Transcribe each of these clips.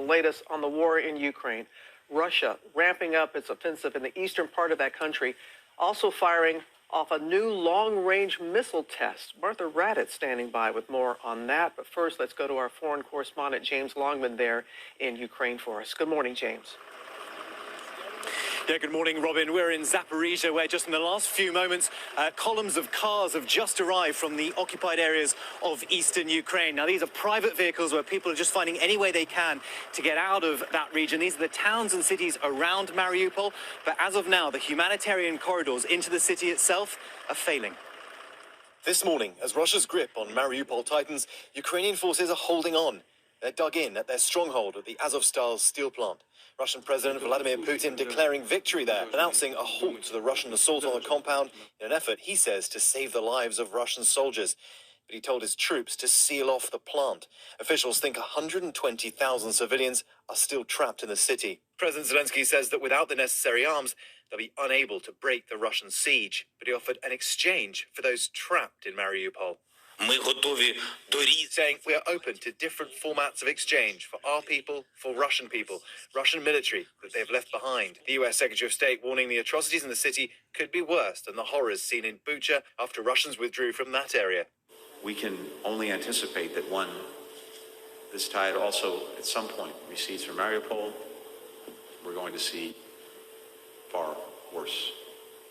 latest on the war in Ukraine. Russia ramping up its offensive in the eastern part of that country, also firing off a new long-range missile test. Martha Raddatz standing by with more on that. But first, let's go to our foreign correspondent, James Longman, there in Ukraine for us. Good morning, James. Yeah, good morning, Robin. We're in Zaporizhia, where just in the last few moments, columns of cars have just arrived from the occupied areas of eastern Ukraine. Now, these are private vehicles where people are just finding any way they can to get out of that region. These are the towns and cities around Mariupol. But as of now, the humanitarian corridors into the city itself are failing. This morning, as Russia's grip on Mariupol tightens, Ukrainian forces are holding on. They're dug in at their stronghold at the Azovstal steel plant. Russian President Vladimir Putin declaring victory there, announcing a halt to the Russian assault on the compound in an effort, he says, to save the lives of Russian soldiers. But he told his troops to seal off the plant. Officials think 120,000 civilians are still trapped in the city. President Zelensky says that without the necessary arms, they'll be unable to break the Russian siege. But he offered an exchange for those trapped in Mariupol. Saying we are open to different formats of exchange for our people, for Russian people, Russian military that they've left behind. The US Secretary of State warning the atrocities in the city could be worse than the horrors seen in Bucha after Russians withdrew from that area. We can only anticipate that when this tide also at some point recedes from Mariupol, we're going to see far worse,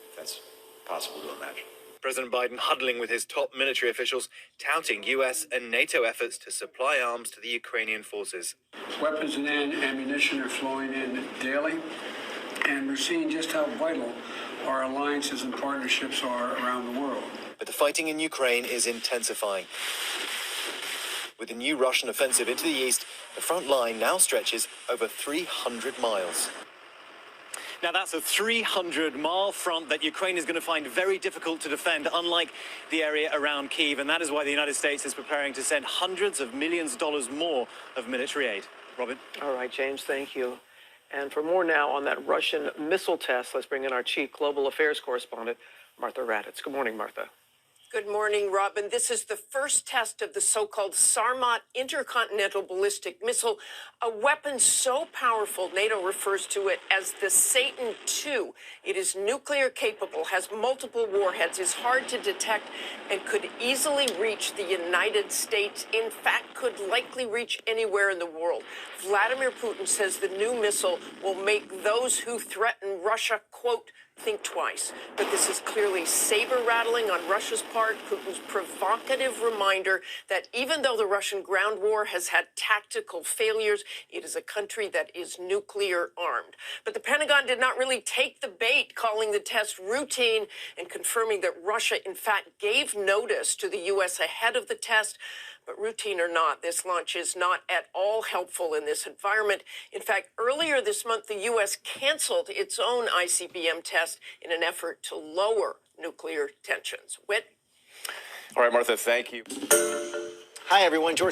if that's possible to imagine. President Biden huddling with his top military officials, touting US and NATO efforts to supply arms to the Ukrainian forces. Weapons and ammunition are flowing in daily, and we're seeing just how vital our alliances and partnerships are around the world. But the fighting in Ukraine is intensifying. With the new Russian offensive into the east, the front line now stretches over 300 miles. Now, that's a 300-mile front that Ukraine is going to find very difficult to defend, unlike the area around Kyiv. And that is why the United States is preparing to send hundreds of millions of dollars more of military aid. Robin? All right, James, thank you. And for more now on that Russian missile test, let's bring in our chief global affairs correspondent, Martha Raddatz. Good morning, Martha. Good morning, Robin. This is the first test of the so-called Sarmat intercontinental ballistic missile, a weapon so powerful NATO refers to it as the Satan-2. It is nuclear capable, has multiple warheads, is hard to detect, and could easily reach the United States. In fact, could likely reach anywhere in the world. Vladimir Putin says the new missile will make those who threaten Russia, quote, think twice. But this is clearly saber-rattling on Russia's part, Putin's provocative reminder that even though the Russian ground war has had tactical failures, it is a country that is nuclear armed. But the Pentagon did not really take the bait, calling the test routine and confirming that Russia, in fact, gave notice to the U.S. ahead of the test. But routine or not, this launch is not at all helpful in this environment. In fact, earlier this month, the U.S. canceled its own ICBM test in an effort to lower nuclear tensions. Whit? All right, Martha, thank you. Hi, everyone. George